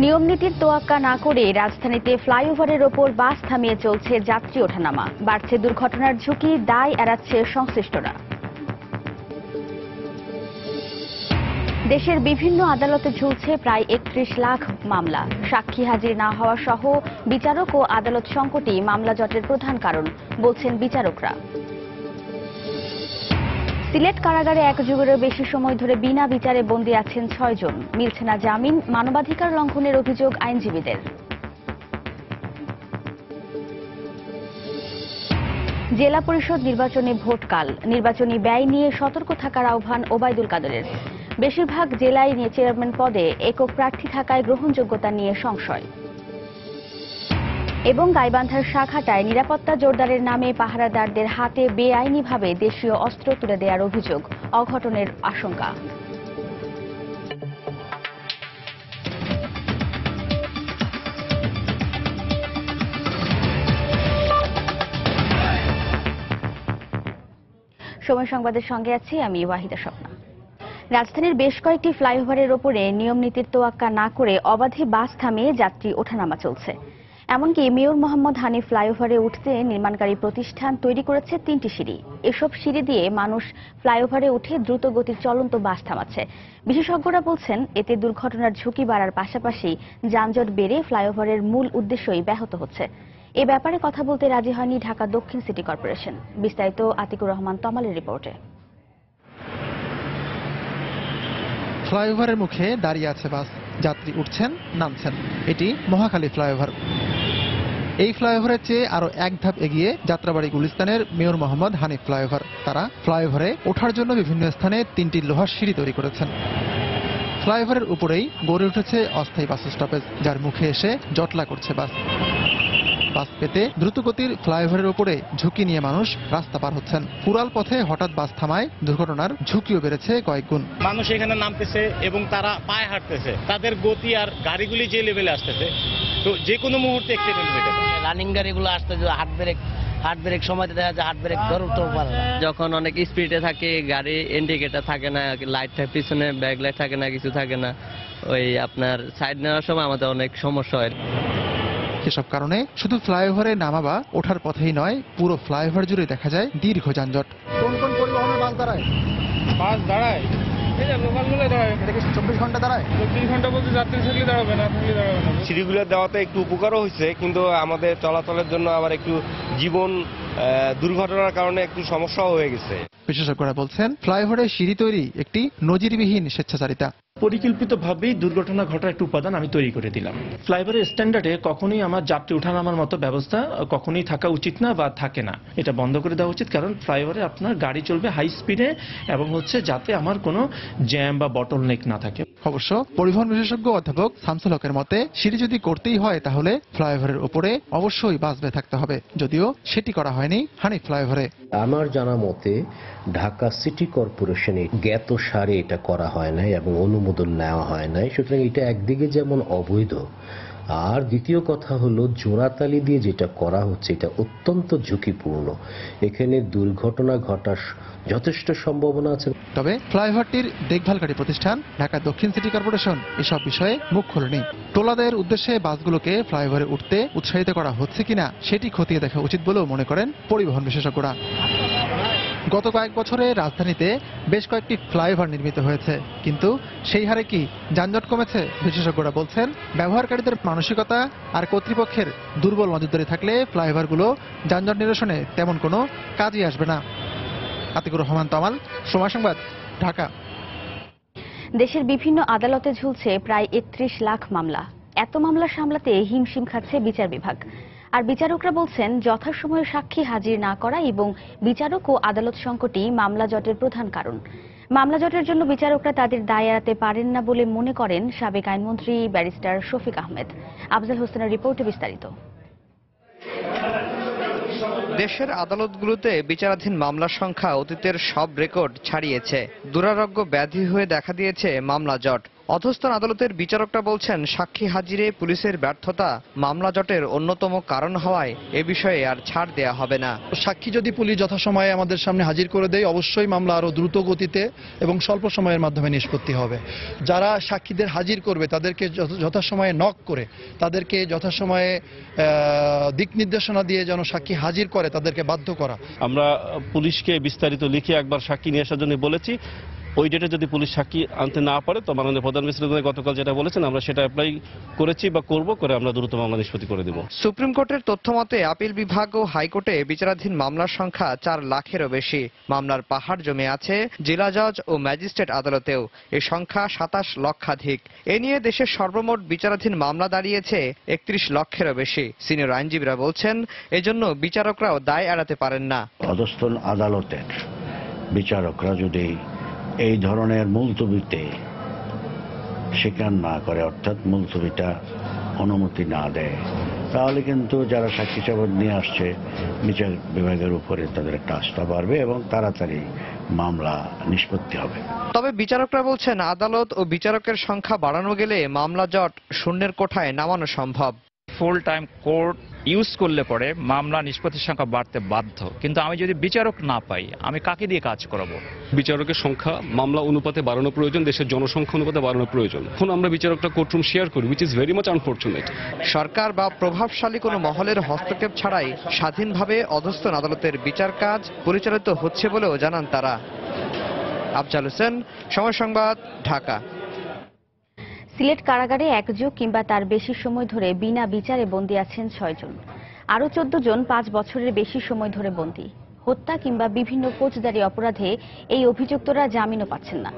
নিয়ম নীতির তোয়াক্কা না করে রাজধানীতে ফ্লাইওভারের ওপর বাস থামিয়ে চলছে যাত্রী ওঠানামা। বাড়ছে দুর্ঘটনার ঝুঁকি, দায় এড়াচ্ছে সংশ্লিষ্টরা। দেশের বিভিন্ন আদালতে ঝুলছে প্রায় ৩১ লাখ মামলা। সাক্ষী হাজির না হওয়া সহ বিচারক ও আদালত সংকটই মামলা জটের প্রধান কারণ বলছেন বিচারকরা। সিলেট কারাগারে এক যুগেরও বেশি সময় ধরে বিনা বিচারে বন্দী আছেন ৬ জন। মিলছে না জামিন, মানবাধিকার লঙ্ঘনের অভিযোগ আইনজীবীদের। জেলা পরিষদ নির্বাচনে ভোটকাল, নির্বাচনী ব্যয় নিয়ে সতর্ক থাকার আহ্বান ওবায়দুল কাদেরের। বেশিরভাগ জেলায় চেয়ারম্যান পদে একক প্রার্থী থাকায় গ্রহণযোগ্যতা নিয়ে সংশয়। এবং গাইবান্ধার শাখাটায় নিরাপত্তা জোরদারের নামে পাহারাদারদের হাতে বেআইনিভাবে দেশীয় অস্ত্র তুলে দেওয়ার অভিযোগ, অঘটনের আশঙ্কা। সময় সংবাদের সঙ্গে আছি আমি ওয়াহিদা স্বপ্না। রাজধানীর বেশ কয়েকটি ফ্লাইওভারের ওপরে নিয়ম নীতির তোয়াক্কা না করে অবাধে বাস থামিয়ে যাত্রী ওঠানামা চলছে। এমনকি মেয়র মোহাম্মদ হানিফ ফ্লাইওভারে উঠতে নির্মাণকারী প্রতিষ্ঠান তৈরি করেছে ৩টি সিঁড়ি। এসব সিঁড়ি দিয়ে মানুষ ফ্লাইওভারে উঠে দ্রুত গতির চলন্ত বাস থামাচ্ছে। বিশেষজ্ঞরা বলছেন, এতে দুর্ঘটনার ঝুঁকি বাড়ার পাশাপাশি যানজট বেড়ে ফ্লাইওভারের মূল উদ্দেশ্যই ব্যাহত হচ্ছে। এ ব্যাপারে কথা বলতে রাজি হয়নি ঢাকা দক্ষিণ সিটি কর্পোরেশন। বিস্তারিত আতিকুর রহমান তমালের রিপোর্টে। ফ্লাইওভারের মুখে দাঁড়িয়ে আছে বাস, যাত্রী উঠছেন নামছেন। এটি মহাখালী ফ্লাইওভার। এই ফ্লাইওভারের চেয়ে আরো এক ধাপ এগিয়ে যাত্রাবাড়ি গুলিস্তানের মেয়র মোহাম্মদ হানিফ ফ্লাইওভার। তারা ফ্লাইওভারে ওঠার জন্য বিভিন্ন স্থানে 3টি লোহার সিঁড়ি তৈরি করেছেন। ফ্লাইওভারের উপরেই গড়ে উঠেছে অস্থায়ী বাস স্টপেজ, যার মুখে এসে জটলা করছে বাস। বাস পেতে দ্রুতগতির ফ্লাইওভারের উপরে ঝুঁকি নিয়ে মানুষ রাস্তা পার হচ্ছেন। পুরাল পথে হঠাৎ বাস থামায় দুর্ঘটনার ঝুঁকিও বেড়েছে কয়েক গুণ। মানুষ এখানে নামতেছে এবং তারা পায়ে হাঁটতেছে, তাদের গতি আর গাড়িগুলি যে লেভেলে আসতেছে, তো যে কোনো মুহূর্তে অ্যাক্সিডেন্ট হয়ে যাবে। রানিং গাড়িগুলো আসতেছে, হার্ট ব্রেক সময়তে দেখা যায় হার্ট ব্রেক ধরতে পারে না। যখন অনেক স্পিডে থাকে গাড়ি, ইন্ডিকেটর থাকে না, লাইট পিছনে ব্যাক লাইট থাকে না, কিছু থাকে না, ওই আপনার সাইড নেওয়ার সময় আমাদের অনেক সমস্যা হয়। এসব কারণে শুধু ফ্লাইওভারে নামা বা ওঠার পথেই নয়, পুরো ফ্লাইওভার জুড়ে দেখা যায় দীর্ঘ যানজট। কোন কোন পরিবহনের বাস দাঁড়ায়? বাস দাঁড়ায়, এই যে লোকালগুলো দাঁড়ায়। এটা কি 24 ঘন্টা দাঁড়ায়? 24 ঘন্টা বলতে যাত্রী থাকলে দাঁড়াবে না, থাকলে দাঁড়াবে না। সিঁড়িগুলো দেওয়াতে একটু উপকারও হয়েছে, কিন্তু আমাদের চলাচলের জন্য আবার একটু জীবন দুর্ঘটনার কারণে একটু সমস্যাও হয়ে গেছে। বিশেষজ্ঞরা বলছেন, ফ্লাইওভারে সিঁড়ি তৈরি একটি নজিরবিহীন স্বেচ্ছাচারিতা। পরিকল্পিতভাবেই দুর্ঘটনা ঘটার একটা উপাদান আমি তৈরি করে দিলাম। ফ্লাইওভারের স্ট্যান্ডার্ডে কখনোই আমার যাত্রী ওঠানামার মতো ব্যবস্থা কখনোই থাকা উচিত না বা থাকে না। এটা বন্ধ করে দেওয়া উচিত, কারণ ফ্লাইওভারে আপনার গাড়ি চলবে হাই স্পিডে এবং যাতে আমার কোনো জ্যাম বা বটলনেক না থাকে। অবশ্য পরিবহন বিশেষজ্ঞ অধ্যাপক শামসুল হকের মতে, সিঁড়ি যদি করতেই হয় তাহলে ফ্লাইওভারের উপরে অবশ্যই বাস বেয়ে থাকতে হবে, যদিও সেটি করা হয়নি হানিফ ফ্লাইওভারে। আমার জানা মতে ঢাকা সিটি কর্পোরেশনে জ্ঞাত সারে এটা করা হয় নাই এবং অনুমোদন নেওয়া হয় নাই। সুতরাং এটা একদিকে যেমন অবৈধ, আর দ্বিতীয় কথা হলো জোড়াতালি দিয়ে যেটা করা হচ্ছে এটা অত্যন্ত ঝুঁকিপূর্ণ। এখানে দুর্ঘটনা ঘটার যথেষ্ট সম্ভাবনা আছে। তবে ফ্লাইওভারটির দেখভালকারী প্রতিষ্ঠান ঢাকা দক্ষিণ সিটি কর্পোরেশন এসব বিষয়ে মুখ খোলেনি। টোলাদের উদ্দেশ্যে বাসগুলোকে ফ্লাইওভারে উঠতে উৎসাহিত করা হচ্ছে কিনা সেটি খতিয়ে দেখা উচিত বলেও মনে করেন পরিবহন বিশেষজ্ঞরা। গত কয়েক বছরে রাজধানীতে বেশ কয়েকটি ফ্লাইওভার নির্মিত হয়েছে, কিন্তু সেই হারে কি যানজট কমেছে? বিশেষজ্ঞরা বলছেন, ব্যবহারকারীদের মানসিকতা আর কর্তৃপক্ষের দুর্বল নজরদারি থাকলে ফ্লাইওভারগুলো যানজট নিরসনে তেমন কোনো কাজই আসবে না। আতিকুর রহমান তমাল, সময় সংবাদ, ঢাকা। দেশের বিভিন্ন আদালতে ঝুলছে প্রায় ৩১ লাখ মামলা। এত মামলা সামলাতে হিমশিম খাচ্ছে বিচার বিভাগ। আর বিচারকরা বলছেন, যথাসময়ে সাক্ষী হাজির না করা এবং বিচারক ও আদালত সংকটই মামলা জটের প্রধান কারণ। মামলা জটের জন্য বিচারকরা তাদের দায় এড়াতে পারেন না বলে মনে করেন সাবেক আইনমন্ত্রী ব্যারিস্টার শফিক আহমেদ। আফজাল হোসেনের রিপোর্টে বিস্তারিত। দেশের আদালতগুলোতে বিচারাধীন মামলার সংখ্যা অতীতের সব রেকর্ড ছাড়িয়েছে। দুরারোগ্য ব্যাধি হয়ে দেখা দিয়েছে মামলা জট। অধস্তন আদালতের বিচারকরা বলছেন, সাক্ষী হাজিরে পুলিশের ব্যর্থতা মামলা জটের অন্যতম কারণ হওয়ায় এ বিষয়ে আর ছাড় দেয়া হবে না। সাক্ষী যদি পুলিশ যথাসময়ে আমাদের সামনে হাজির করে দেয়, অবশ্যই মামলা আরো দ্রুত গতিতে এবং স্বল্প সময়ের মাধ্যমে নিষ্পত্তি হবে। যারা সাক্ষীদের হাজির করবে তাদেরকে যথাসময়ে নক করে তাদেরকে যথাসময়ে দিক নির্দেশনা দিয়ে যেন সাক্ষী হাজির করে তাদেরকে বাধ্য করা। আমরা পুলিশকে বিস্তারিত লিখে একবার সাক্ষী নিয়ে আসার জন্য বলেছি। ওই ডেটে যদি পুলিশ সাক্ষী আনতে না পারে তো মাননীয় প্রধান বিচারপতি গতকাল যেটা বলেছেন আমরা সেটা অ্যাপ্লাই করেছি বা করব, করে আমরা দ্রুত মামলা নিষ্পত্তি করে দেব। সুপ্রিম কোর্টের তথ্য মতে আপিল বিভাগ ও হাইকোর্টে বিচারাধীন মামলার সংখ্যা 4 লাখেরও বেশি। মামলার পাহাড় জমে আছে জেলা জজ ও ম্যাজিস্ট্রেট আদালতেও। এ সংখ্যা 27 লক্ষাধিক। এ নিয়ে দেশের সর্বমোট বিচারাধীন মামলা দাঁড়িয়েছে 31 লক্ষেরও বেশি। সিনিয়র আইনজীবীরা বলছেন, এজন্য বিচারকরাও দায় এড়াতে পারেন না। অধস্তন আদালতের বিচারকরা যদি এই ধরনের মুলতবিতে স্বীকার না করে, অর্থাৎ মুলতবিটা অনুমতি না দেয়, তাহলে কিন্তু যারা সাক্ষী সাবদ নিয়ে আসছে বিচার বিভাগের উপরে তাদের একটা আস্থা বাড়বে এবং তাড়াতাড়ি মামলা নিষ্পত্তি হবে। তবে বিচারকরা বলছেন, আদালত ও বিচারকের সংখ্যা বাড়ানো গেলে মামলা জট শূন্যের কোঠায় নামানো সম্ভব। ফুল টাইম কোর্ট ইউজ করলে পরে মামলা নিষ্পত্তির সংখ্যা বাড়তে বাধ্য, কিন্তু আমি যদি বিচারক না পাই আমি কাকে দিয়ে কাজ করাবো? বিচারকের সংখ্যা মামলা অনুপাতে বাড়ানো প্রয়োজন, দেশের জনসংখ্যা অনুপাতে বাড়ানো প্রয়োজন। এখন আমরা বিচারকটা কোর্টরুম শেয়ার করি, which is very much unfortunate. সরকার বা প্রভাবশালী কোনো মহলের হস্তক্ষেপ ছাড়াই স্বাধীনভাবে অধস্তন আদালতের বিচার কাজ পরিচালিত হচ্ছে বলেও জানান তারা। আফজাল হোসেন, সময় সংবাদ, ঢাকা। সিলেট কারাগারে 1 যুগ কিংবা তার বেশি সময় ধরে বিনা বিচারে বন্দী আছেন 6 জন। আরও 14 জন 5 বছরের বেশি সময় ধরে বন্দী। হত্যা কিংবা বিভিন্ন ফৌজদারি অপরাধে এই অভিযুক্তরা জামিনও পাচ্ছেন না।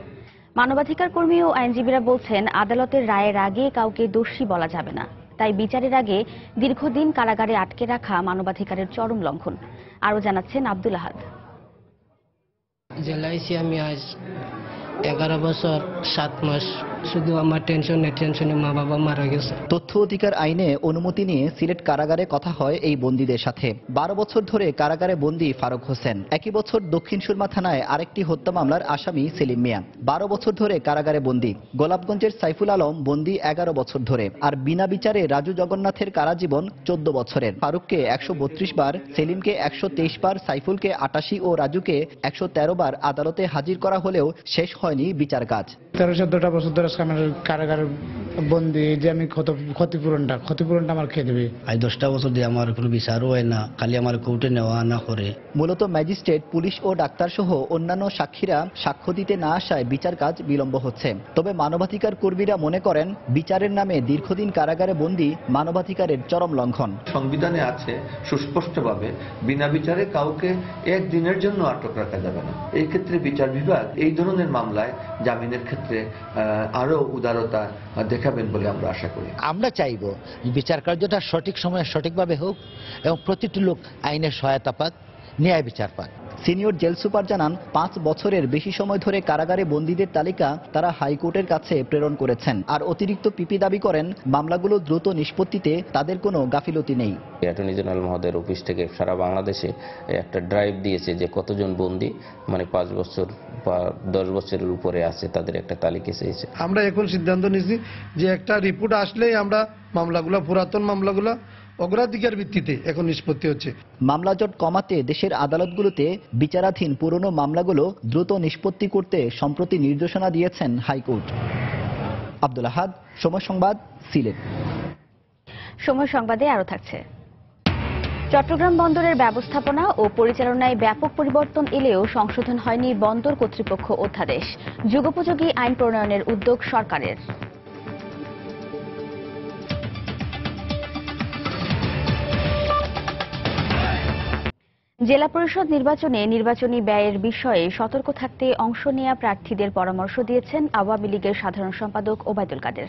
মানবাধিকার কর্মী ও আইনজীবীরা বলছেন, আদালতের রায়ের আগে কাউকে দোষী বলা যাবে না। তাই বিচারের আগে দীর্ঘদিন কারাগারে আটকে রাখা মানবাধিকারের চরম লঙ্ঘন। আরও জানাচ্ছেন আব্দুল আহাদ। জেলাইছি আমি আজ 11 বছর 7 মাস। শুধু আমার টেনশনে মা বাবা মারা গেছে। তথ্য অধিকার আইনে অনুমতি নিয়ে সিলেট কারাগারে কথা হয় এই বন্দীদের সাথে। 12 বছর ধরে কারাগারে বন্দী ফারুক হোসেন। একই বছর দক্ষিণ সুরমা থানায় আরেকটি হত্যা মামলার আসামি সেলিম মিয়া 12 বছর ধরে কারাগারে বন্দী। গোলাপগঞ্জের সাইফুল আলম বন্দী 11 বছর ধরে। আর বিনা বিচারে রাজু জগন্নাথের কারাজীবন 14 বছরের। ফারুককে 132 বার, সেলিমকে 123 বার, সাইফুলকে 88 ও রাজুকে 113 বার আদালতে হাজির করা হলেও শেষ হয়নি বিচার কাজ। 13-14টা বছর ধরে আমার কারাগারে বন্দি, যে আমি ক্ষতিপূরণটা আমার খেয়ে দেবে। আজ 10টা বছর দিয়ে আমার কোনো বিচারও হয় না, খালি আমার কোর্টে নেওয়া আনা করে। মূলত ম্যাজিস্ট্রেট, পুলিশ ও ডাক্তার সহ অন্যান্য সাক্ষীরা সাক্ষ্য দিতে না আসায় বিচার কাজ বিলম্ব হচ্ছে। তবে মানবাধিকার কর্মীরা মনে করেন, বিচারের নামে দীর্ঘদিন কারাগারে বন্দী মানবাধিকারের চরম লঙ্ঘন। সংবিধানে আছে সুস্পষ্টভাবে, বিনা বিচারে কাউকে একদিনের জন্য আটক রাখা যাবে না। এই ক্ষেত্রে বিচার বিভাগ এই ধরনের মামলায় জামিনের ক্ষেত্রে আরো উদারতা দেখাবেন বলে আমরা আশা করি। আমরা চাইব বিচার কার্যটা সঠিক সময়ে সঠিকভাবে হোক এবং প্রতিটি লোক আইনের সহায়তা পাক, ন্যায় বিচার পাক। সিনিয়র জেল সুপার জানান, 5 বছরের বেশি সময় ধরে কারাগারে বন্দীদের তালিকা তারা হাইকোর্টের কাছে প্রেরণ করেছেন। আর অতিরিক্ত পিপি দাবি করেন, মামলাগুলো দ্রুত নিষ্পত্তিতে তাদের কোনো গাফিলতি নেই। অ্যাটর্নি জেনারেল মহোদয়ের অফিস থেকে সারা বাংলাদেশে একটা ড্রাইভ দিয়েছে যে কতজন বন্দী 5 বছর বা 10 বছরের উপরে আছে তাদের একটা তালিকা চেয়েছে। আমরা এখন সিদ্ধান্ত নিয়েছি যে একটা রিপোর্ট আসলেই আমরা মামলাগুলো, পুরাতন মামলাগুলো অগ্রাধিকার ভিত্তিতে এখন নিষ্পত্তি হচ্ছে। মামলা জট কমাতে দেশের আদালতগুলোতে বিচারাধীন পুরনো মামলাগুলো দ্রুত নিষ্পত্তি করতে সম্প্রতি নির্দেশনা দিয়েছেন হাইকোর্ট। আব্দুল আহাদ, সময় সংবাদ, সিলেট। সময় সংবাদে আরো থাকছে, চট্টগ্রাম বন্দরের ব্যবস্থাপনা ও পরিচালনায় ব্যাপক পরিবর্তন এলেও সংশোধন হয়নি বন্দর কর্তৃপক্ষ অধ্যাদেশ। যুগোপযোগী আইন প্রণয়নের উদ্যোগ সরকারের। জেলা পরিষদ নির্বাচনে নির্বাচনী ব্যয়ের বিষয়ে সতর্ক থাকতে অংশ নেওয়া প্রার্থীদের পরামর্শ দিয়েছেন আওয়ামী লীগের সাধারণ সম্পাদক ওবায়দুল কাদের।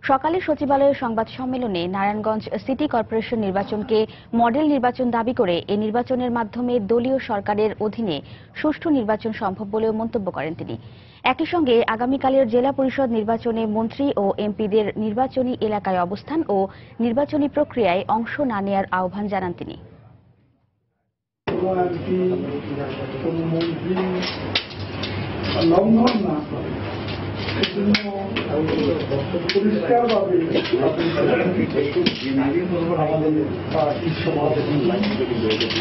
সকালে সচিবালয়ের সংবাদ সম্মেলনে নারায়ণগঞ্জ সিটি কর্পোরেশন নির্বাচনকে মডেল নির্বাচন দাবি করে এ নির্বাচনের মাধ্যমে দলীয় সরকারের অধীনে সুষ্ঠু নির্বাচন সম্ভব বলেও মন্তব্য করেন তিনি। একই সঙ্গে আগামীকালের জেলা পরিষদ নির্বাচনে মন্ত্রী ও এমপিদের নির্বাচনী এলাকায় অবস্থান ও নির্বাচনী প্রক্রিয়ায় অংশ না নেওয়ার আহ্বান জানান তিনি। লঙ্ঘন না করে পরিষ্কারভাবে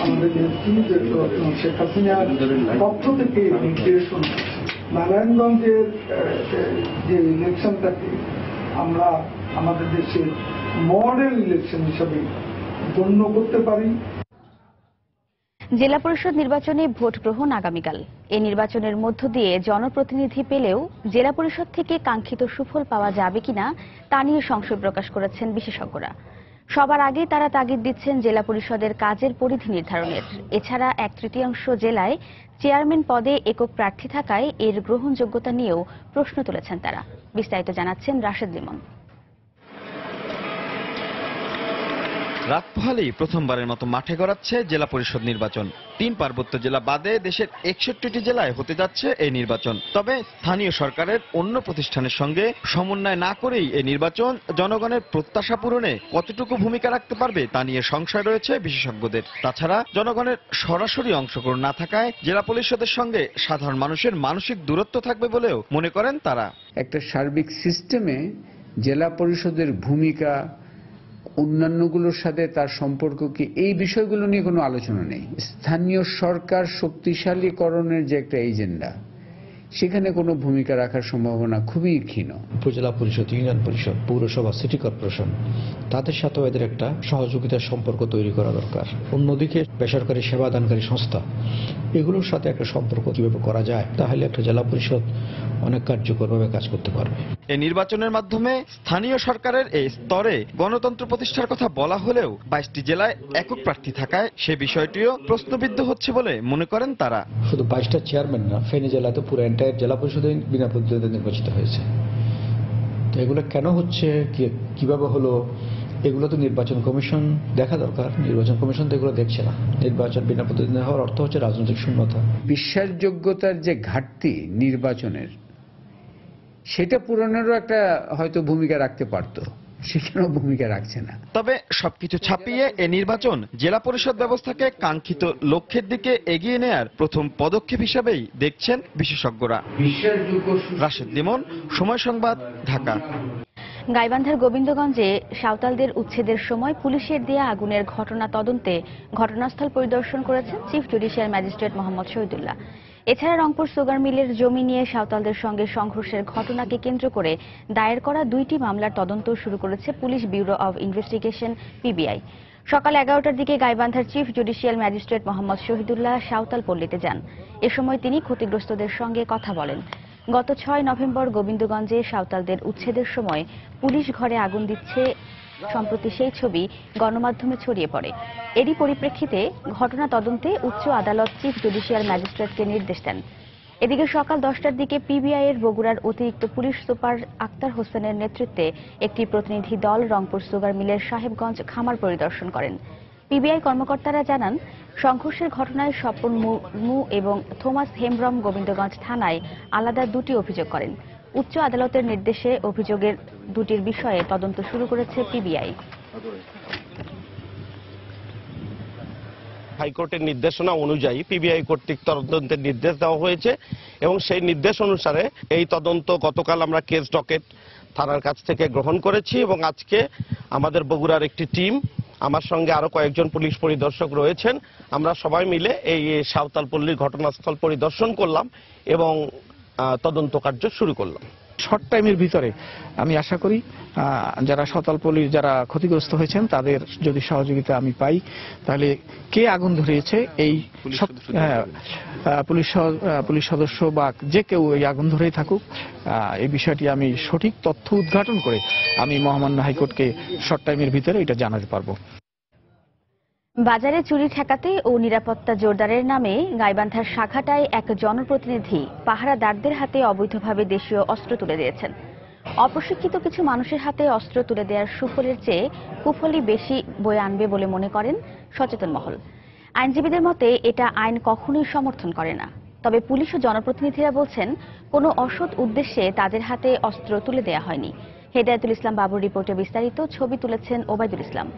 আমাদের শেখ হাসিনার পক্ষ থেকে নির্দেশন নারায়ণগঞ্জের যে ইলেকশনটাকে আমরা আমাদের দেশের মডেল ইলেকশন হিসাবে গণ্য করতে পারি। জেলা পরিষদ নির্বাচনে ভোট গ্রহণ আগামীকাল। এই নির্বাচনের মধ্য দিয়ে জনপ্রতিনিধি পেলেও জেলা পরিষদ থেকে কাঙ্ক্ষিত সুফল পাওয়া যাবে কিনা তা নিয়ে সংশয় প্রকাশ করেছেন বিশেষজ্ঞরা। সবার আগে তারা তাগিদ দিচ্ছেন জেলা পরিষদের কাজের পরিধি নির্ধারণের। এছাড়া 1/3 জেলায় চেয়ারম্যান পদে একক প্রার্থী থাকায় এর গ্রহণযোগ্যতা নিয়েও প্রশ্ন তুলেছেন তারা। বিস্তারিত জানাচ্ছেন রাশেদ লিমন। রাত পোহালেই প্রথমবারের মতো মাঠে গড়াচ্ছে জেলা পরিষদ নির্বাচন। 3 পার্বত্য জেলা বাদে দেশের 61টি জেলায় হতে যাচ্ছে এই নির্বাচন। তবে স্থানীয় সরকারের অন্য প্রতিষ্ঠানের সঙ্গে সমন্বয় না করেই এই নির্বাচন জনগণের প্রত্যাশা পূরণে কতটুকু ভূমিকা রাখতে পারবে তা নিয়ে সংশয় রয়েছে বিশেষজ্ঞদের। তাছাড়া জনগণের সরাসরি অংশগ্রহণ না থাকায় জেলা পরিষদের সঙ্গে সাধারণ মানুষের মানসিক দূরত্ব থাকবে বলেও মনে করেন তারা। একটা সার্বিক সিস্টেমে জেলা পরিষদের ভূমিকা, অন্যান্যগুলোর সাথে তার সম্পর্ক কি, এই বিষয়গুলো নিয়ে কোনো আলোচনা নেই। স্থানীয় সরকার শক্তিশালীকরণের যে একটা এজেন্ডা, সেখানে কোনো ভূমিকা রাখার সম্ভাবনা খুবই ক্ষীণ। উপজেলা পরিষদ, ইউনিয়ন পরিষদ, পৌরসভা, সিটি কর্পোরেশন, তাদের সাথেও এদের একটা সহযোগিতার সম্পর্ক তৈরি করা দরকার। অন্যদিকে বেসরকারি সেবাদানকারী সংস্থা, এগুলোর সাথে একটা সম্পর্ক কিভাবে করা যায়, তাহলে একটা জেলা পরিষদ অনেক কার্যকরভাবে কাজ করতে পারবে। এই নির্বাচনের মাধ্যমে স্থানীয় সরকারের এই স্তরে গণতন্ত্র প্রতিষ্ঠার কথা বলা হলেও 22টি জেলায় একক প্রার্থী থাকায় সে বিষয়টিও প্রশ্নবিদ্ধ হচ্ছে বলে মনে করেন তারা। শুধু 22টা চেয়ারম্যান না, ফেনী জেলাতে পুরো এন্টায়ার জেলা পরিষদে বিনা প্রতিদ্বন্দ্বিতা নির্বাচিত হয়েছে। তো এগুলো কেন হচ্ছে, কিভাবে হলো, এগুলো তো নির্বাচন কমিশন দেখা দরকার। নির্বাচন কমিশন তো এগুলো দেখছে না। নির্বাচন বিনা প্রতিদ্বন্দ্বিতা হওয়ার অর্থ হচ্ছে রাজনৈতিক শূন্যতা। বিশ্বাসযোগ্যতার যে ঘাটতি নির্বাচনের, সেটা পূরণেরও একটা হয়তো ভূমিকা রাখতে পারত, সেখানেও ভূমিকা রাখছে না। তবে সবকিছু ছাপিয়ে এই নির্বাচন জেলা পরিষদ ব্যবস্থাকে কাঙ্ক্ষিত লক্ষ্যের দিকে এগিয়ে নেয়ার প্রথম পদক্ষেপ হিসেবেই দেখছেন বিশেষজ্ঞরা। রাশেদ লিমন, সময় সংবাদ, ঢাকা। গাইবান্ধার গোবিন্দগঞ্জে সাঁওতালদের উচ্ছেদের সময় পুলিশের দেয়া আগুনের ঘটনা তদন্তে ঘটনাস্থল পরিদর্শন করেছেন chief judicial magistrate Mohammad Shahidullah. এছাড়া রংপুর সুগার মিলের জমি নিয়ে সাঁওতালদের সঙ্গে সংঘর্ষের ঘটনাকে কেন্দ্র করে দায়ের করা 2টি মামলার তদন্ত শুরু করেছে police bureau of investigation PBI. সকাল 11টার দিকে গাইবান্ধার chief judicial magistrate Mohammad Shahidullah Santal পল্লীতে যান। এ সময় তিনি ক্ষতিগ্রস্তদের সঙ্গে কথা বলেন। গত 6 নভেম্বর গোবিন্দগঞ্জে সাঁওতালদের উচ্ছেদের সময় পুলিশ ঘরে আগুন দিচ্ছে, সম্প্রতি সেই ছবি গণমাধ্যমে ছড়িয়ে পড়ে। এরই পরিপ্রেক্ষিতে ঘটনা তদন্তে উচ্চ আদালত চিফ জুডিশিয়াল ম্যাজিস্ট্রেটকে নির্দেশ দেন। এদিকে সকাল 10টার দিকে পিবিআই এর বগুড়ার অতিরিক্ত পুলিশ সুপার আক্তার হোসেনের নেতৃত্বে একটি প্রতিনিধি দল রংপুর সুগার মিলের সাহেবগঞ্জ খামার পরিদর্শন করেন। পিবিআই কর্মকর্তারা জানান, সংঘর্ষের ঘটনায় স্বপন মুর্মু এবং থমাস হেমব্রম গোবিন্দগঞ্জ থানায় আলাদা 2টি অভিযোগ করেন। উচ্চ আদালতের নির্দেশে অভিযোগের 2টির বিষয়ে তদন্ত শুরু করেছে পিবিআই। হাইকোর্টের নির্দেশনা অনুযায়ী পিবিআই কর্তৃক তদন্তের নির্দেশ দেওয়া হয়েছে এবং সেই নির্দেশ অনুসারে এই তদন্ত গতকাল আমরা কেস ডকেট থানার কাছ থেকে গ্রহণ করেছি এবং আজকে আমাদের বগুড়ার একটি টিম, আমার সঙ্গে আরো কয়েকজন পুলিশ পরিদর্শক রয়েছেন, আমরা সবাই মিলে এই সাঁওতালপল্লীর ঘটনাস্থল পরিদর্শন করলাম এবং তদন্ত কার্য শুরু করলাম। শর্ট টাইমের ভিতরে আমি আশা করি যারা সাঁওতালপল্লীর যারা ক্ষতিগ্রস্ত হয়েছেন তাদের যদি সহযোগিতা আমি পাই, তাহলে কে আগুন ধরিয়েছে এই পুলিশ সদস্য বা যে কেউ এই আগুন ধরেই থাকুক, এই বিষয়টি আমি সঠিক তথ্য উদ্ঘাটন করে আমি মহামান্য হাইকোর্টকে শর্ট টাইমের ভিতরে এটা জানাতে পারবো। বাজারে চুরি ঠেকাতে ও নিরাপত্তা জোরদারের নামে গাইবান্ধার শাখাটায় এক জনপ্রতিনিধি পাহারাদারদের হাতে অবৈধভাবে দেশীয় অস্ত্র তুলে দিয়েছেন। অপ্রশিক্ষিত কিছু মানুষের হাতে অস্ত্র তুলে দেওয়ার সুফলের চেয়ে কুফলই বেশি বয়ে আনবে বলে মনে করেন সচেতন মহল। আইনজীবীদের মতে এটা আইন কখনোই সমর্থন করে না। তবে পুলিশ ও জনপ্রতিনিধিরা বলছেন, কোনো অসৎ উদ্দেশ্যে তাদের হাতে অস্ত্র তুলে দেওয়া হয়নি। হেদায়েতুল ইসলাম বাবুর রিপোর্টে বিস্তারিত, ছবি তুলেছেন ওবায়দুল ইসলাম।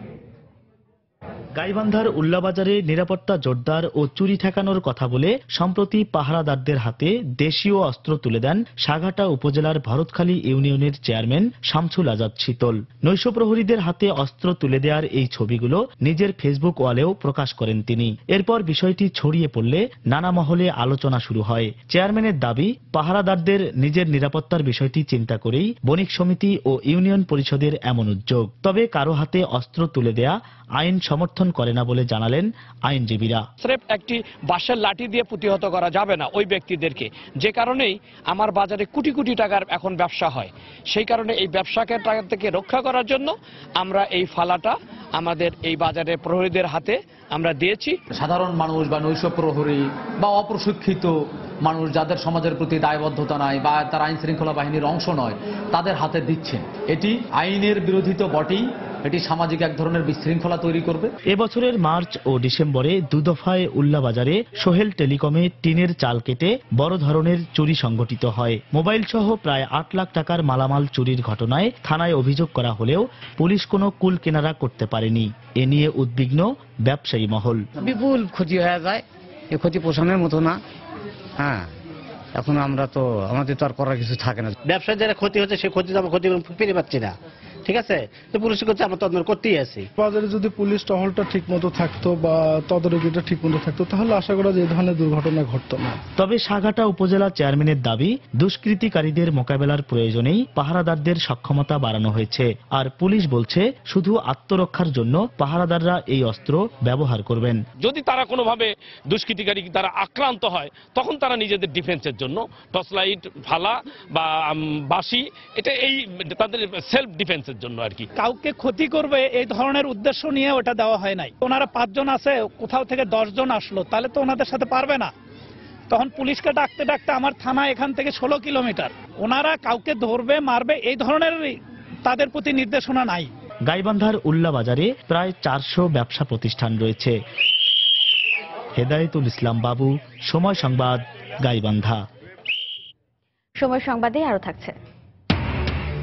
গাইবান্ধার উল্লাবাজারে নিরাপত্তা জোরদার ও চুরি ঠেকানোর কথা বলে সম্প্রতি পাহারাদারদের হাতে দেশীয় অস্ত্র তুলে দেন সাঘাটা উপজেলার ভরতখালী ইউনিয়নের চেয়ারম্যান শামসুল আজাদ শীতল। নৈশপ্রহরীদের হাতে অস্ত্র তুলে দেওয়ার এই ছবিগুলো নিজের ফেসবুক ওয়ালেও প্রকাশ করেন তিনি। এরপর বিষয়টি ছড়িয়ে পড়লে নানা মহলে আলোচনা শুরু হয়। চেয়ারম্যানের দাবি, পাহারাদারদের নিজের নিরাপত্তার বিষয়টি চিন্তা করেই বণিক সমিতি ও ইউনিয়ন পরিষদের এমন উদ্যোগ। তবে কারো হাতে অস্ত্র তুলে দেয়া আইন সমর্থন করে না বলে জানালেন আইনজীবীরা। স্রেফ একটি বাঁশের লাঠি দিয়ে প্রতিহত করা যাবে না ওই ব্যক্তিদেরকে, যে কারণেই আমার বাজারে কোটি কোটি টাকার এখন ব্যবসা হয়। সেই কারণে এই ব্যবসাকে টাকা থেকে রক্ষা করার জন্য আমরা এই ফালাটা আমাদের এই বাজারে প্রহরীদের হাতে আমরা দিয়েছি। সাধারণ মানুষ বা নৈশ প্রহরী বা অপ্রশিক্ষিত মানুষ যাদের সমাজের প্রতি দায়বদ্ধতা নাই বা তার আইন শৃঙ্খলা বাহিনীর অংশ নয়, তাদের হাতে দিচ্ছেন। এটি আইনের বিরোধী তো বটেই, এটি সামাজিক এক ধরনের বিশৃঙ্খলা তৈরি করবে। এবছরের মার্চ ও ডিসেম্বরে দুদফায় উল্লাবাজারে সোহেল টেলিকমে টিনের চাল কেটে বড় ধরনের চুরি সংঘটিত হয়। মোবাইল সহ প্রায় 8 লাখ টাকার মালামাল চুরির ঘটনায় থানায় অভিযোগ করা হলেও পুলিশ কোনো কুল কেনারা করতে পারেনি। এ নিয়ে উদ্বিগ্ন ব্যবসায়ী মহল। বিপুল ক্ষতি হয়ে যায়, এই ক্ষতি পোষণের মতো না। হ্যাঁ, এখন আমরা তো আমাদের তো আর করার কিছু থাকে না। ব্যবসায় যারা ক্ষতি হচ্ছে সে ক্ষতি আমরা ক্ষতি ফিরে পাচ্ছি না। ঠিক আছে, তো পুলিশের কাছে আমরা তদন্ত করতেই আছি। বাজারে যদি পুলিশ টহলটা ঠিক মতো থাকতো বা তদারকিটা ঠিক মতো থাকতো তাহলে আশা করা যায় এই ধরনের দুর্ঘটনা ঘটতো না। তবে সাঘাটা উপজেলা চেয়ারম্যানের দাবি, দুষ্কৃতিকারীদের মোকাবেলার প্রয়োজনেই পাহারাদারদের সক্ষমতা বাড়ানো হয়েছে। আর পুলিশ বলছে শুধু আত্মরক্ষার জন্য পাহারাদাররা এই অস্ত্র ব্যবহার করবেন। যদি তারা কোনোভাবে দুষ্কৃতিকারী তারা আক্রান্ত হয়, তখন তারা নিজেদের ডিফেন্সের জন্য টর্চলাইট, ভালা বা বাঁশি, এটা এই তাদের সেলফ ডিফেন্সের জন্য আর কি। কাউকে ক্ষতি করবে এই ধরনের উদ্দেশ্য নিয়ে ওটা দেওয়া হয় নাই। ওনারা 5 জন আছে, কোথাও থেকে 10 জন আসলো, তাহলে তো ওনাদের সাথে পারবে না। তখন পুলিশকে ডাকতে ডাকতে আমার থানা এখান থেকে 16 কিলোমিটার। ওনারা কাউকে ধরবে মারবে এই ধরনের তাদের প্রতি নির্দেশনা নাই। গাইবান্ধার উল্লাবাজারে প্রায় 400 ব্যবসা প্রতিষ্ঠান রয়েছে। হেদায়েতুল ইসলাম বাবু, সময় সংবাদ, গাইবান্ধা। সময় সংবাদে আরো থাকছে।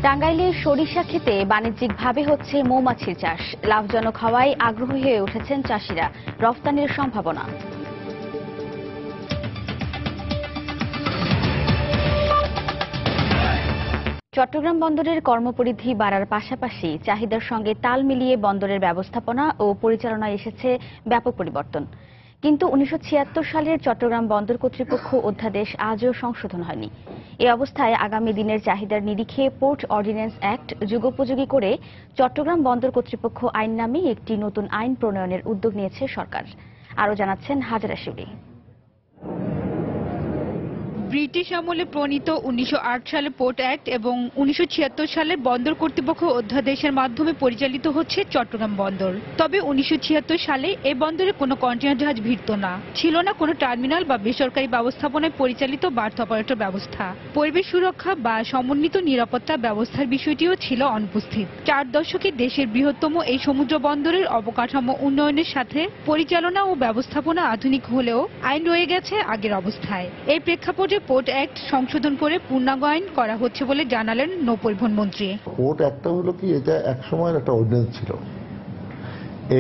টাঙ্গাইলে সরিষা ক্ষেতে বাণিজ্যিকভাবে হচ্ছে মৌমাছির চাষ। লাভজনক হওয়ায় আগ্রহী হয়ে উঠেছেন চাষিরা। রফতানির সম্ভাবনা। চট্টগ্রাম বন্দরের কর্মপরিধি বাড়ার পাশাপাশি চাহিদার সঙ্গে তাল মিলিয়ে বন্দরের ব্যবস্থাপনা ও পরিচালনায় এসেছে ব্যাপক পরিবর্তন। কিন্তু 1976 সালের চট্টগ্রাম বন্দর কর্তৃপক্ষ অধ্যাদেশ আজও সংশোধন হয়নি। এই অবস্থায় আগামী দিনের চাহিদার নিরিখে পোর্ট অর্ডিন্যান্স অ্যাক্ট যুগোপযোগী করে চট্টগ্রাম বন্দর কর্তৃপক্ষ আইন নামে একটি নতুন আইন প্রণয়নের উদ্যোগ নিয়েছে সরকার। আরও জানাচ্ছেন হাজরা শিউলি। ব্রিটিশ আমলে প্রণীত 1908 সালে পোর্ট অ্যাক্ট এবং 1976 সালের বন্দর কর্তৃপক্ষ অধ্যাদেশের মাধ্যমে পরিচালিত হচ্ছে চট্টগ্রাম বন্দর। তবে 1976 সালে এই বন্দরে কোনো কন্টেইনার জাহাজ ভিড়ত না, ছিল না কোনো টার্মিনাল বা বেসরকারি ব্যবস্থাপনায় পরিচালিত বার্থ অপারেটর ব্যবস্থা। পরিবেশ সুরক্ষা বা সমন্বিত নিরাপত্তা ব্যবস্থার বিষয়টিও ছিল অনুপস্থিত। 4 দশকে দেশের বৃহত্তম এই সমুদ্র বন্দরের অবকাঠামো উন্নয়নের সাথে পরিচালনা ও ব্যবস্থাপনা আধুনিক হলেও আইন রয়ে গেছে আগের অবস্থায়। এই প্রেক্ষাপটে পোর্ট অ্যাক্ট সংশোধন করে পূর্ণাঙ্গ আইন করা হচ্ছে বলে জানালেন নৌপরিবহন মন্ত্রী। পোর্ট অ্যাক্টটা হলো কি, এটা এক সময়ের একটা অর্ডিন্যান্স ছিল।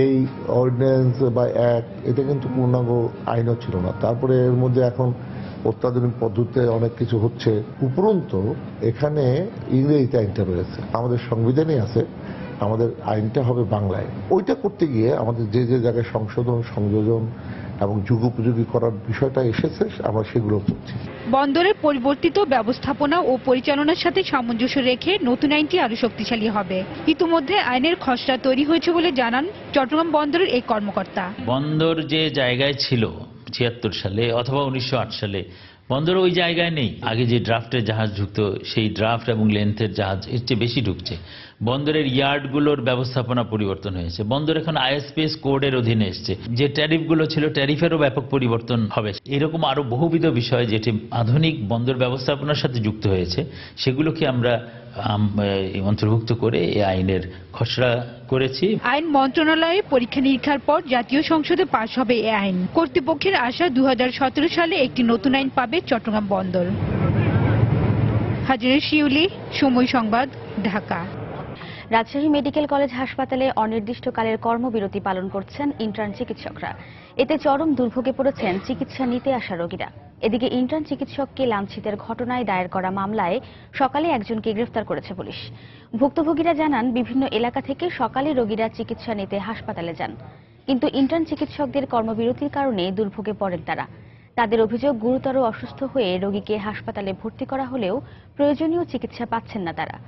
এই অর্ডিন্যান্স বা অ্যাক্ট এটা কিন্তু পূর্ণাঙ্গ আইনও ছিল না। তারপরে এর মধ্যে এখন অত্যাধুনিক পদ্ধতিতে অনেক কিছু হচ্ছে। উপরন্তু এখানে ইংরেজিতে আইনটা রয়েছে, আমাদের সংবিধানে আছে, আমাদের আইনটা হবে বাংলায়। ওইটা করতে গিয়ে আমাদের যে যে জায়গায় সংশোধন, সংযোজন এবং যুগোপযোগী করার বিষয়টা এসেছে, আমরা সেগুলো করছি। বন্দরের পরিবর্তিত ব্যবস্থাপনা ও পরিচালনার সাথে সামঞ্জস্য রেখে নতুন আইনটি আরো শক্তিশালী হবে। ইতিমধ্যে আইনের খসড়া তৈরি হয়েছে বলে জানান চট্টগ্রাম বন্দরের এই কর্মকর্তা। বন্দর যে জায়গায় ছিল 76 সালে অথবা 1908 সালে, বন্দর ওই জায়গায় নেই। আগে যে ড্রাফটের জাহাজ ঢুকতো সেই ড্রাফট এবং লেন্থের জাহাজ এর চেয়ে বেশি ঢুকছে। বন্দরের ইয়ার্ডগুলোর ব্যবস্থাপনা পরিবর্তন হয়েছে। বন্দর এখন আইএসপিএস কোডের অধীনে এসছে। যে ট্যারিফগুলো ছিল ট্যারিফেরও ব্যাপক পরিবর্তন হবে। এরকম আরো বহুবিধ বিষয় যেটি আধুনিক বন্দর ব্যবস্থাপনার সাথে যুক্ত হয়েছে, সেগুলোকে আমরা অন্তর্ভুক্ত করে এই আইনের খসড়া করেছি। আইন মন্ত্রণালয়ে পরীক্ষা নিরীক্ষার পর জাতীয় সংসদে পাশ হবে এই আইন। কর্তৃপক্ষের আশা 2017 সালে একটি নতুন আইন পাবে চট্টগ্রাম বন্দর। হাজরা শিউলি, সময় সংবাদ, ঢাকা। রাজশাহী মেডিকেল কলেজ হাসপাতালে অনির্দিষ্টকালের কর্মবিরতি পালন করছেন ইন্টার্ন চিকিৎসকরা। এতে চরম দুর্ভোগে পড়েছেন চিকিৎসা নিতে আসা রোগীরা। এদিকে ইন্টার্ন চিকিৎসককে লাঞ্ছিতের ঘটনায় দায়ের করা মামলায় সকালে একজনকে গ্রেফতার করেছে পুলিশ। ভুক্তভোগীরা জানান, বিভিন্ন এলাকা থেকে সকালে রোগীরা চিকিৎসা নিতে হাসপাতালে যান, কিন্তু ইন্টার্ন চিকিৎসকদের কর্মবিরতির কারণে দুর্ভোগে পড়েন তারা। তাদের অভিযোগ, গুরুতর অসুস্থ হয়ে রোগীকে হাসপাতালে ভর্তি করা হলেও প্রয়োজনীয় চিকিৎসা পাচ্ছেন না তারা।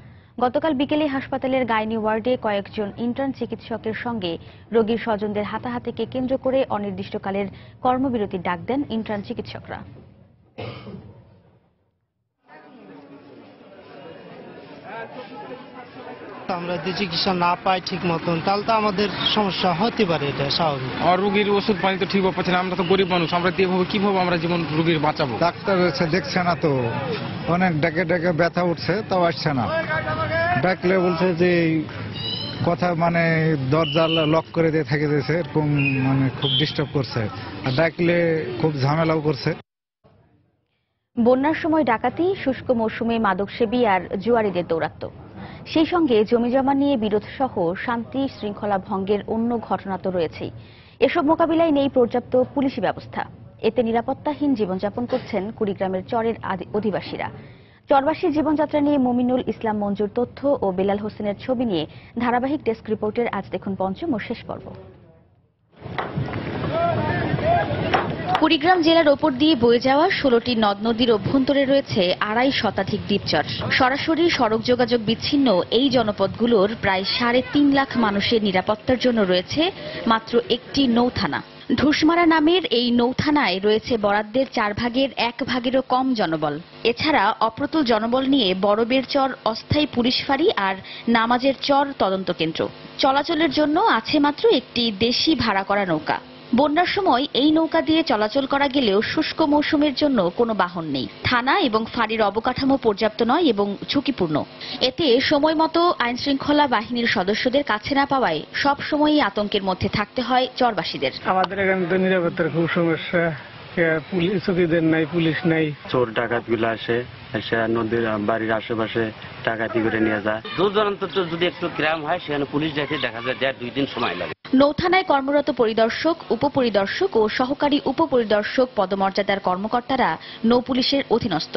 গতকাল বিকেলে হাসপাতালের গাইনি ওয়ার্ডে কয়েকজন ইন্টার্ন চিকিৎসকের সঙ্গে রোগীর স্বজনদের হাতাহাতিকে কেন্দ্র করে অনির্দিষ্টকালের কর্মবিরতির ডাক দেন ইন্টার্ন চিকিৎসকরা। আমরা যদি চিকিৎসা না পাই ঠিক মতন, তাহলে তো আমাদের সমস্যা হতে পারে, এটা স্বাভাবিক। আর রোগীর ওষুধ পানি তো ঠিকভাবে পাচ্ছে না, আমরা তো গরিব মানুষ, আমরা কিভাবে আমরা জীবন রোগীর বাঁচাবো? ডাক্তার দেখছে না তো, অনেক ডেকে ডেকে ব্যথা উঠছে, তাও আসছে না। ডাকলে বলছে যে কথা মানে দরজা লক করে দিয়ে থেকে দিয়েছে, এরকম মানে খুব ডিস্টার্ব করছে, আর ডাকলে খুব ঝামেলাও করছে। বন্যার সময় ডাকাতি, শুষ্ক মৌসুমে মাদকসেবী আর জুয়ারিদের দৌরাত্ম্য, সেই সঙ্গে জমিজমা নিয়ে বিরোধ সহ শান্তি শৃঙ্খলা ভঙ্গের অন্য ঘটনা তো রয়েছেই। এসব মোকাবিলায় নেই পর্যাপ্ত পুলিশি ব্যবস্থা। এতে নিরাপত্তাহীন জীবনযাপন করছেন কুড়িগ্রামের চরের অধিবাসীরা। চরবাসীর জীবনযাত্রা নিয়ে মুমিনুল ইসলাম মঞ্জুর তথ্য ও বেলাল হোসেনের ছবি নিয়ে ধারাবাহিক ডেস্ক রিপোর্টের আজ দেখুন পঞ্চম ও শেষ পর্ব। কুড়িগ্রাম জেলার ওপর দিয়ে বয়ে যাওয়া 16টি নদ নদীর অভ্যন্তরে রয়েছে 2.5 শতাধিক দ্বীপচর। সরাসরি সড়ক যোগাযোগ বিচ্ছিন্ন এই জনপদগুলোর প্রায় 3.5 লাখ মানুষের নিরাপত্তার জন্য রয়েছে মাত্র একটি নৌথানা। ঢুসমারা নামের এই নৌথানায় রয়েছে বরাদ্দের 4 ভাগের 1 ভাগেরও কম জনবল। এছাড়া অপ্রতুল জনবল নিয়ে বড়বের চর অস্থায়ী পুলিশ ফাঁড়ি আর নামাজের চর তদন্ত কেন্দ্র। চলাচলের জন্য আছে মাত্র একটি দেশি ভাড়া করা নৌকা। বন্যার সময় এই নৌকা দিয়ে চলাচল করা গেলেও শুষ্ক মৌসুমের জন্য কোনো বাহন নেই। থানা এবং ফাঁড়ির অবকাঠামো পর্যাপ্ত নয় এবং ঝুঁকিপূর্ণ। এতে সময় মতো আইনশৃঙ্খলা বাহিনীর সদস্যদের কাছে না পাওয়ায় সব সময়ই আতঙ্কের মধ্যে থাকতে হয় চরবাসীদের। আমাদের এখানে তো নিরাপত্তার খুব সমস্যা, পুলিশ চৌকিদার নাই, পুলিশ নাই। চোর ডাকাত গুলো আসে, নদীর বাড়ির আশেপাশে ডাকাতি করে নিয়ে যায়। দূর দূরান্ত যদি একটু গ্রাম হয়, সেখানে পুলিশ যাইতে দেখা যায় 2 দিন সময় লাগে। নৌথানায় কর্মরত পরিদর্শক, উপপরিদর্শক ও সহকারী উপপরিদর্শক পদমর্যাদার কর্মকর্তারা নৌ পুলিশের অধীনস্থ,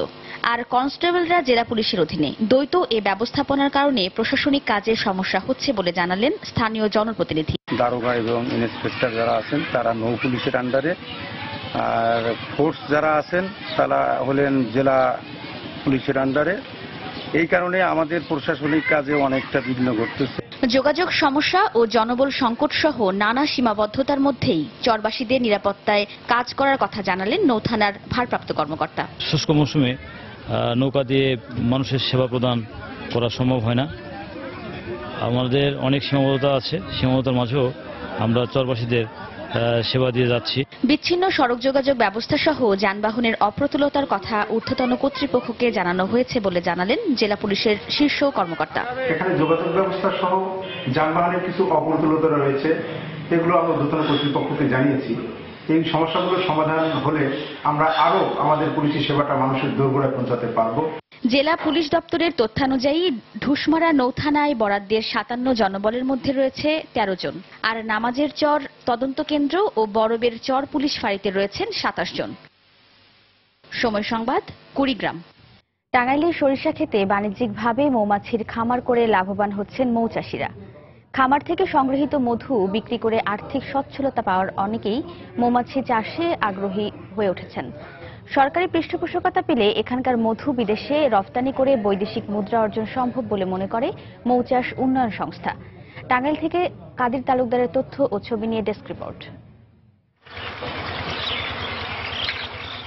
আর কনস্টেবলরা জেলা পুলিশের অধীনে। দ্বৈত এ ব্যবস্থাপনার কারণে প্রশাসনিক কাজের সমস্যা হচ্ছে বলে জানালেন স্থানীয় জনপ্রতিনিধি। দারোগা এবং ইন্সপেক্টর যারা আছেন তারা নৌ পুলিশের আন্ডারে, আর ফোর্স যারা আছেন তারা হলেন জেলা পুলিশের আন্ডারে। এই কারণে আমাদের প্রশাসনিক কাজে অনেকটা বিঘ্ন ঘটতেছে। যোগাযোগ সমস্যা ও জনবল সংকট সহ নানা সীমাবদ্ধতার মধ্যেই চরবাসীদের নিরাপত্তায় কাজ করার কথা জানালেন নৌথানার ভারপ্রাপ্ত কর্মকর্তা। শুষ্ক মৌসুমে নৌকা দিয়ে মানুষের সেবা প্রদান করা সম্ভব হয় না। আমাদের অনেক সীমাবদ্ধতা আছে, সীমাবদ্ধতার মাঝেও আমরা চরবাসীদের সেবা দিয়ে যাচ্ছি। বিচ্ছিন্ন সড়ক যোগাযোগ ব্যবস্থা সহ যানবাহনের অপ্রতুলতার কথা ঊর্ধ্বতন কর্তৃপক্ষকে জানানো হয়েছে বলে জানালেন জেলা পুলিশের শীর্ষ কর্মকর্তা। এখানে যোগাযোগ ব্যবস্থা সহ যানবাহনের কিছু অপ্রতুলতা রয়েছে, এগুলো আমরা ঊর্ধ্বতন কর্তৃপক্ষকে জানিয়েছি। এই সমস্যাগুলোর সমাধান হলে আমরা আরো আমাদের পুলিশি সেবাটা মানুষের দোরগোড়ায় পৌঁছাতে পারবো। জেলা পুলিশ দপ্তরের তথ্যানুযায়ী ঢুসমারা নৌথানায় বরাদ্দের 57 জনবলের মধ্যে রয়েছে 13 জন, আর নামাজের চর তদন্ত কেন্দ্র ও বড়বের চর পুলিশ ফাঁড়িতে রয়েছেন 27 জন। সময় সংবাদ, কুড়িগ্রাম। টাঙ্গাইলের সরিষা ক্ষেতে বাণিজ্যিকভাবে মৌমাছির খামার করে লাভবান হচ্ছেন মৌচাষীরা। খামার থেকে সংগৃহীত মধু বিক্রি করে আর্থিক সচ্ছলতা পাওয়ার অনেকেই মৌমাছি চাষে আগ্রহী হয়ে উঠেছেন। সরকারি পৃষ্ঠপোষকতা পেলে এখানকার মধু বিদেশে রপ্তানি করে বৈদেশিক মুদ্রা অর্জন সম্ভব বলে মনে করে মৌচাষ উন্নয়ন সংস্থা। টাঙ্গাইল থেকে কাদির তালুকদারের তথ্য ও ছবি নিয়ে ডেস্ক রিপোর্ট।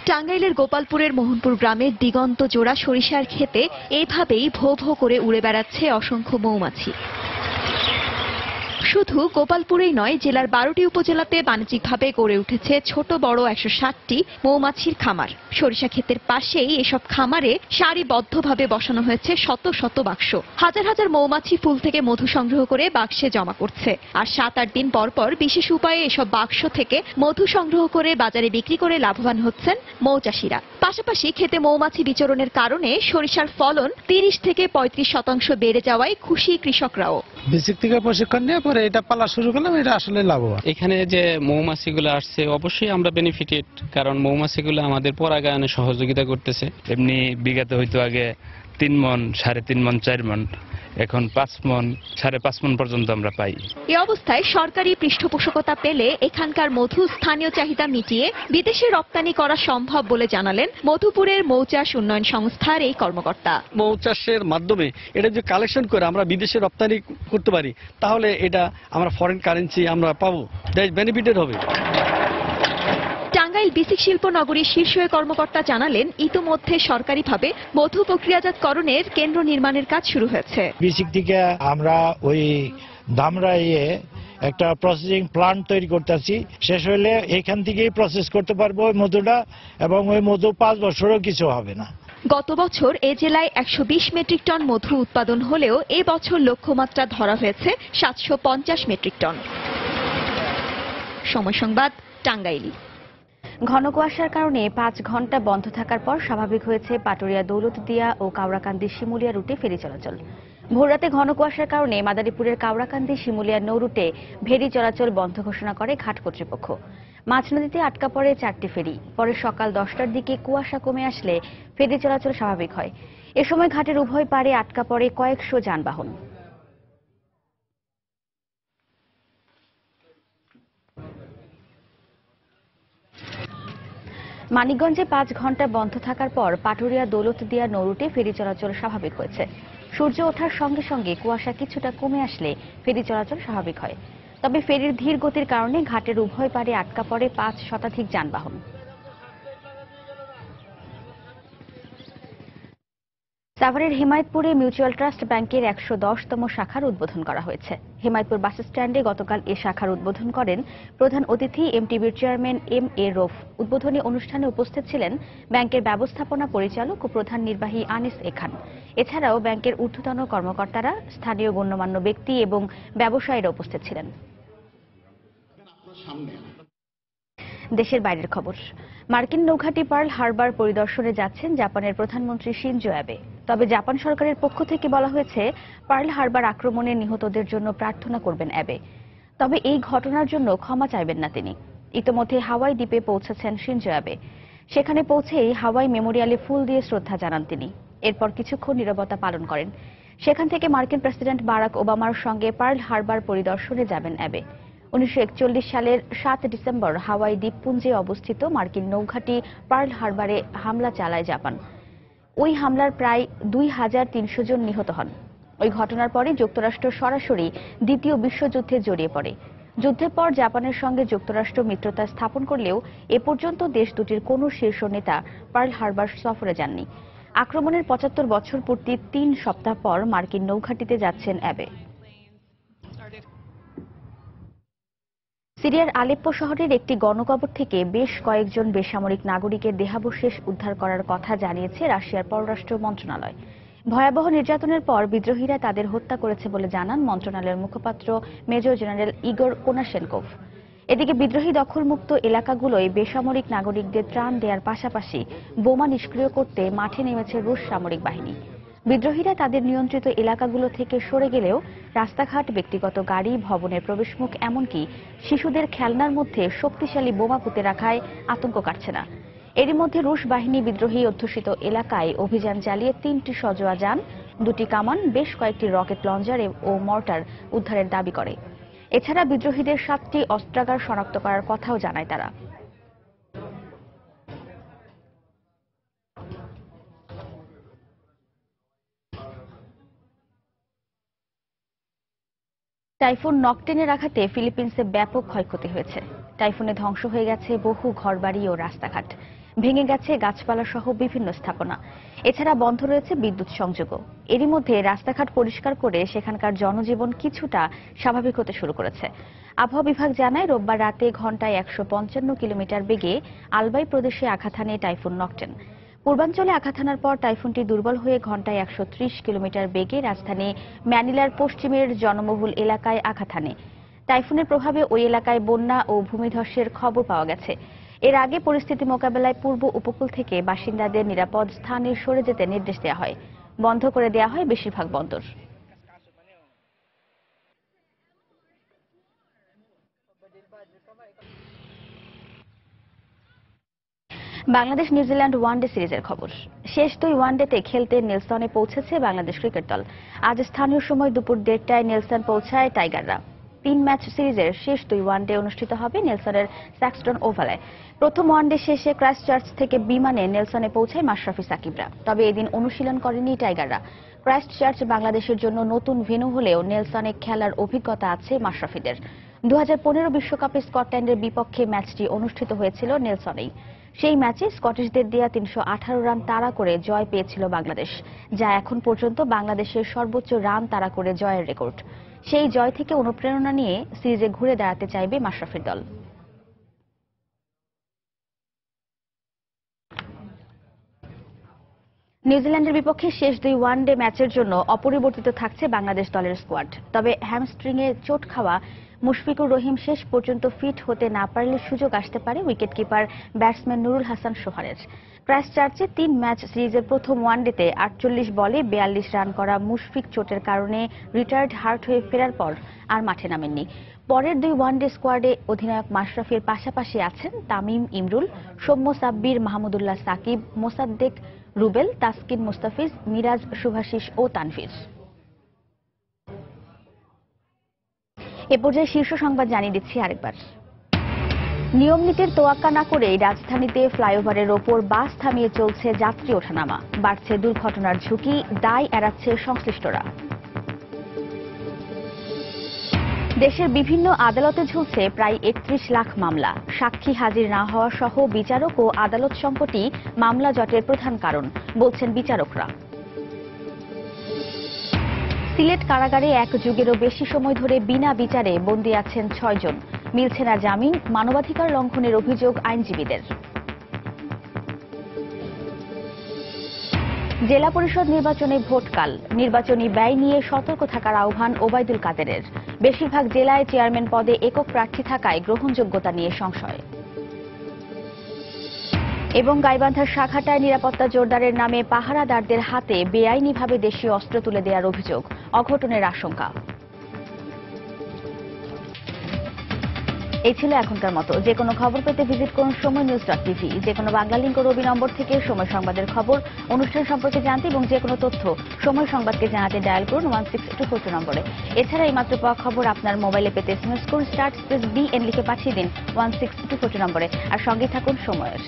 টাঙ্গাইলের গোপালপুরের মোহনপুর গ্রামের দিগন্ত জোড়া সরিষার ক্ষেতে এইভাবেই ভো ভো করে উড়ে বেড়াচ্ছে অসংখ্য মৌমাছি। শুধু গোপালপুরেই নয়, জেলার 12টি উপজেলাতে বাণিজ্যিকভাবে গড়ে উঠেছে ছোট বড় 160টি মৌমাছির খামার। সরিষা ক্ষেতের পাশেই এসব খামারে সারিবদ্ধভাবে বসানো হয়েছে শত শত বাক্স। হাজার হাজার মৌমাছি ফুল থেকে মধু সংগ্রহ করে বাক্সে জমা করছে। আর 7-8 দিন পর পর বিশেষ উপায়ে এসব বাক্স থেকে মধু সংগ্রহ করে বাজারে বিক্রি করে লাভবান হচ্ছেন মৌচাষীরা। পাশাপাশি ক্ষেতে মৌমাছি বিচরণের কারণে সরিষার ফলন 30 থেকে 35% বেড়ে যাওয়ায় খুশি কৃষকরাও। বেসিক থেকে প্রশিক্ষণ নিয়ে পরে এটা পালা শুরু করলাম, এটা আসলে লাভবান। এখানে যে মৌমাছিগুলো আসছে অবশ্যই আমরা বেনিফিটেড, কারণ মৌমাছিগুলো আমাদের পরাগায়নে সহযোগিতা করতেছে। এমনি বিঘাতে হয়তো আগে 3 মণ, 3.5 মণ, 4 মণ, এখন 5 মণ, 5.5 মণ পর্যন্ত আমরা পাই। এই অবস্থায় সরকারি পৃষ্ঠপোষকতা পেলে এখানকার মধু স্থানীয় চাহিদা মিটিয়ে বিদেশে রপ্তানি করা সম্ভব বলে জানালেন মধুপুরের মৌচাষ উন্নয়ন সংস্থার এই কর্মকর্তা। মৌচাষের মাধ্যমে এটা যে কালেকশন করে আমরা বিদেশে রপ্তানি করতে পারি, তাহলে এটা আমরা ফরেন কারেন্সি আমরা পাবো, দেশ বেনিফিটেড হবে। টাঙ্গাইল বিসিক শিল্প নগরীর শীর্ষ কর্মকর্তা জানালেন, ইতোমধ্যে সরকারিভাবে মধু প্রক্রিয়াজাতকরণের কেন্দ্র নির্মাণের কাজ শুরু হয়েছে। বিসিক থেকে আমরা ওই ধামরাইয়ে একটা প্রসেসিং প্লান্ট তৈরি করতেছি। শেষ হলে এখান থেকেই প্রসেস করতে পারবো ওই মধুটা, এবং ওই মধু 5 বছরও কিছু হবে না। গত বছর এ জেলায় 120 মেট্রিক টন মধু উৎপাদন হলেও এ বছর লক্ষ্যমাত্রা ধরা হয়েছে 750 মেট্রিক টন। সময় সংবাদ, টাঙ্গাইল। ঘন কুয়াশার কারণে 5 ঘন্টা বন্ধ থাকার পর স্বাভাবিক হয়েছে পাটুরিয়া দৌলতদিয়া ও কাওড়াকান্দি শিমুলিয়া রুটে ফেরি চলাচল। ভোররাতে ঘন কুয়াশার কারণে মাদারীপুরের কাওড়াকান্দি শিমুলিয়া নৌ রুটে ফেরি চলাচল বন্ধ ঘোষণা করে ঘাট কর্তৃপক্ষ। মাঝনদীতে আটকা পড়ে 4টি ফেরি। পরে সকাল 10টার দিকে কুয়াশা কমে আসলে ফেরি চলাচল স্বাভাবিক হয়। এ সময় ঘাটের উভয় পাড়ে আটকা পড়ে কয়েকশো যানবাহন। মানিকগঞ্জে 5 ঘন্টা বন্ধ থাকার পর পাটুরিয়া দৌলতদিয়া নৌ রুটে ফেরি চলাচল স্বাভাবিক হয়েছে। সূর্য ওঠার সঙ্গে সঙ্গে কুয়াশা কিছুটা কমে আসলে ফেরি চলাচল স্বাভাবিক হয়। তবে ফেরির ধীর গতির কারণে ঘাটের উভয় পাড়ে আটকা পড়ে 5 শতাধিক যানবাহন। সাভারের হেমায়েতপুরে মিউচুয়াল ট্রাস্ট ব্যাংকের 110তম শাখার উদ্বোধন করা হয়েছে। হেমায়েতপুর বাস স্ট্যান্ডে গতকাল এ শাখার উদ্বোধন করেন প্রধান অতিথি এমটিবির চেয়ারম্যান MA রৌফ। উদ্বোধনী অনুষ্ঠানে উপস্থিত ছিলেন ব্যাংকের ব্যবস্থাপনা পরিচালক ও প্রধান নির্বাহী আনিস এ খান। এছাড়াও ব্যাংকের ঊর্ধ্বতন কর্মকর্তারা, স্থানীয় গণ্যমান্য ব্যক্তি এবং ব্যবসায়ীরা উপস্থিত ছিলেন। দেশের বাইরের খবর। মার্কিন নৌঘাঁটি পার্ল হারবার পরিদর্শনে যাচ্ছেন জাপানের প্রধানমন্ত্রী শিনজো অ্যাবে। তবে জাপান সরকারের পক্ষ থেকে বলা হয়েছে, পার্ল হারবার আক্রমণে নিহতদের জন্য প্রার্থনা করবেন অ্যাবে। তবে এই ঘটনার জন্য ক্ষমা চাইবেন না তিনি। ইতোমধ্যে হাওয়াই দ্বীপে পৌঁছেছেন শিনজো অ্যাবে। সেখানে পৌঁছেই হাওয়াই মেমোরিয়ালে ফুল দিয়ে শ্রদ্ধা জানান তিনি। এরপর কিছুক্ষণ নীরবতা পালন করেন। সেখান থেকে মার্কিন প্রেসিডেন্ট বারাক ওবামার সঙ্গে পার্ল হারবার পরিদর্শনে যাবেন অ্যাবে। 1941 সালের 7 ডিসেম্বর হাওয়াই দ্বীপপুঞ্জে অবস্থিত মার্কিন নৌঘাঁটি পার্ল হারবারে হামলা চালায় জাপান। ওই হামলার প্রায় 2300 জন নিহত হন। ওই ঘটনার পরে যুক্তরাষ্ট্র সরাসরি দ্বিতীয় বিশ্বযুদ্ধে জড়িয়ে পড়ে। যুদ্ধের পর জাপানের সঙ্গে যুক্তরাষ্ট্র মিত্রতা স্থাপন করলেও এ পর্যন্ত দেশ দুটির কোনো শীর্ষ নেতা পার্ল হারবার সফরে যাননি। আক্রমণের 75 বছর পূর্তি 3 সপ্তাহ পর মার্কিন নৌঘাঁটিতে যাচ্ছেন অ্যাবে। সিরিয়ার আলেপ্পো শহরের একটি গণকবর থেকে বেশ কয়েকজন বেসামরিক নাগরিকের দেহাবশেষ উদ্ধার করার কথা জানিয়েছে রাশিয়ার পররাষ্ট্র মন্ত্রণালয়। ভয়াবহ নির্যাতনের পর বিদ্রোহীরা তাদের হত্যা করেছে বলে জানান মন্ত্রণালয়ের মুখপাত্র মেজর জেনারেল ইগোর কোনাশেনকোভ। এদিকে বিদ্রোহী দখলমুক্ত এলাকাগুলোয় বেসামরিক নাগরিকদের ত্রাণ দেওয়ার পাশাপাশি বোমা নিষ্ক্রিয় করতে মাঠে নেমেছে রুশ সামরিক বাহিনী। বিদ্রোহীরা তাদের নিয়ন্ত্রিত এলাকাগুলো থেকে সরে গেলেও রাস্তাঘাট, ব্যক্তিগত গাড়ি, ভবনের প্রবেশমুখ, এমনকি শিশুদের খেলনার মধ্যে শক্তিশালী বোমা পুঁতে রাখায় আতঙ্ক কাটছে না। এরই মধ্যে রুশ বাহিনী বিদ্রোহী অধ্যুষিত এলাকায় অভিযান চালিয়ে 3টি সজোয়া যান, 2টি কামান, বেশ কয়েকটি রকেট লঞ্চার ও মর্টার উদ্ধারের দাবি করে। এছাড়া বিদ্রোহীদের 7টি অস্ত্রাগার শনাক্ত করার কথাও জানায় তারা। টাইফুন নকটেনের আঘাতে ফিলিপিন্সে ব্যাপক ক্ষয়ক্ষতি হয়েছে। টাইফুনে ধ্বংস হয়ে গেছে বহু ঘরবাড়ি ও রাস্তাঘাট। ভেঙে গেছে গাছপালা সহ বিভিন্ন স্থাপনা। এছাড়া বন্ধ রয়েছে বিদ্যুৎ সংযোগও। এরই মধ্যে রাস্তাঘাট পরিষ্কার করে সেখানকার জনজীবন কিছুটা স্বাভাবিক হতে শুরু করেছে। আবহাওয়া বিভাগ জানায়, রোববার রাতে ঘন্টায় 155 কিলোমিটার বেগে আলবাই প্রদেশে আঘাত হানে টাইফুন নকটেন। পূর্বাঞ্চলে আঘাত হানার পর টাইফুনটি দুর্বল হয়ে ঘন্টায় 130 কিলোমিটার বেগে রাজধানী ম্যানিলার পশ্চিমের জনবহুল এলাকায় আঘাত হানে। টাইফুনের প্রভাবে ওই এলাকায় বন্যা ও ভূমিধসের খবর পাওয়া গেছে। এর আগে পরিস্থিতি মোকাবেলায় পূর্ব উপকূল থেকে বাসিন্দাদের নিরাপদ স্থানে সরে যেতে নির্দেশ দেওয়া হয়। বন্ধ করে দেওয়া হয় বেশিরভাগ বন্দর। বাংলাদেশ নিউজিল্যান্ড ওয়ানডে সিরিজের খবর। শেষ 2 ওয়ানডেতে খেলতে নেলসনে পৌঁছেছে বাংলাদেশ ক্রিকেট দল। আজ স্থানীয় সময় দুপুর 1:30টায় নেলসন পৌঁছায় টাইগাররা। 3 ম্যাচ সিরিজের শেষ 2 ওয়ানডে অনুষ্ঠিত হবে নেলসনের স্যাক্সটন ওভালে। প্রথম ওয়ানডে শেষে ক্রাইস্টচার্চ থেকে বিমানে নেলসনে পৌঁছায় মাশরাফি সাকিবরা। তবে এদিন অনুশীলন করেনি টাইগাররা। ক্রাইস্টচার্চ বাংলাদেশের জন্য নতুন ভেন্যু হলেও নেলসনে খেলার অভিজ্ঞতা আছে মাশরাফিদের। 2015 বিশ্বকাপে স্কটল্যান্ডের বিপক্ষে ম্যাচটি অনুষ্ঠিত হয়েছিল নেলসনেই। সেই ম্যাচে স্কটিশদের দেয়া 318 রান তাড়া করে জয় পেয়েছিল বাংলাদেশ, যা এখন পর্যন্ত বাংলাদেশের সর্বোচ্চ রান তাড়া করে জয়ের রেকর্ড। সেই জয় থেকে অনুপ্রেরণা নিয়ে সিরিজে ঘুরে দাঁড়াতে চাইবে মাশরাফির দল। নিউজিল্যান্ডের বিপক্ষে শেষ 2 ওয়ানডে ম্যাচের জন্য অপরিবর্তিত থাকছে বাংলাদেশ দলের স্কোয়াড। তবে হ্যামস্ট্রিংয়ে চোট খাওয়া মুশফিকুর রহিম শেষ পর্যন্ত ফিট হতে না পারলে সুযোগ আসতে পারে উইকেটকিপার ব্যাটসম্যান নুরুল হাসান সোহানের। ক্রাইস্টচার্চে 3 ম্যাচ সিরিজের প্রথম ওয়ানডেতে 48 বলে 42 রান করা মুশফিক চোটের কারণে রিটায়ার্ড হার্ট হয়ে ফেরার পর আর মাঠে নামেননি। পরের 2 ওয়ানডে স্কোয়াডে অধিনায়ক মাশরাফির পাশাপাশি আছেন তামিম ইমরুল, সৌম্য সাব্বির, মাহমুদুল্লাহ সাকিব, মোসাদ্দেক রুবেল, তাসকিন মুস্তাফিজ, মিরাজ, শুভাশিস ও তানভীর। এ পর্যায়ে শীর্ষ সংবাদ জানিয়ে দিচ্ছি আরেকবার। নিয়ম নীতির তোয়াক্কা না করেই রাজধানীতে ফ্লাইওভারের ওপর বাস থামিয়ে চলছে যাত্রী ওঠানামা। বাড়ছে দুর্ঘটনার ঝুঁকি, দায় এড়াচ্ছে সংশ্লিষ্টরা। দেশের বিভিন্ন আদালতে ঝুলছে প্রায় 31 লাখ মামলা। সাক্ষী হাজির না হওয়া সহ বিচারক ও আদালত সংকটই মামলা জটের প্রধান কারণ বলছেন বিচারকরা। সিলেট কারাগারে 1 যুগেরও বেশি সময় ধরে বিনা বিচারে বন্দী আছেন 6 জন। মিলছে না জামিন, মানবাধিকার লঙ্ঘনের অভিযোগ আইনজীবীদের। জেলা পরিষদ নির্বাচনে ভোটকাল, নির্বাচনী ব্যয় নিয়ে সতর্ক থাকার আহ্বান ওবায়দুল কাদেরের। বেশিরভাগ জেলায় চেয়ারম্যান পদে একক প্রার্থী থাকায় গ্রহণযোগ্যতা নিয়ে সংশয়। এবং গাইবান্ধার শাখাটায় নিরাপত্তা জোরদারের নামে পাহারাদারদের হাতে বেআইনিভাবে দেশীয় অস্ত্র তুলে দেওয়ার অভিযোগ, অঘটনের আশঙ্কা। এই ছিল এখনকার মতো। যে কোনো খবর পেতে ভিজিট করুন সময়নিউজ.tv। যে কোনো বাংলা লিঙ্ক ও রবি নম্বর থেকে সময় সংবাদের খবর, অনুষ্ঠান সম্পর্কে জানতে এবং যে কোনো তথ্য সময় সংবাদকে জানাতে ডায়াল করুন 16242 নম্বরে। এছাড়া এই মাত্র পাওয়া খবর আপনার মোবাইলে পেতে SMS করুন *BN লিখে পাঠিয়ে দিন 16242 নম্বরে। আর সঙ্গে থাকুন সময়ের।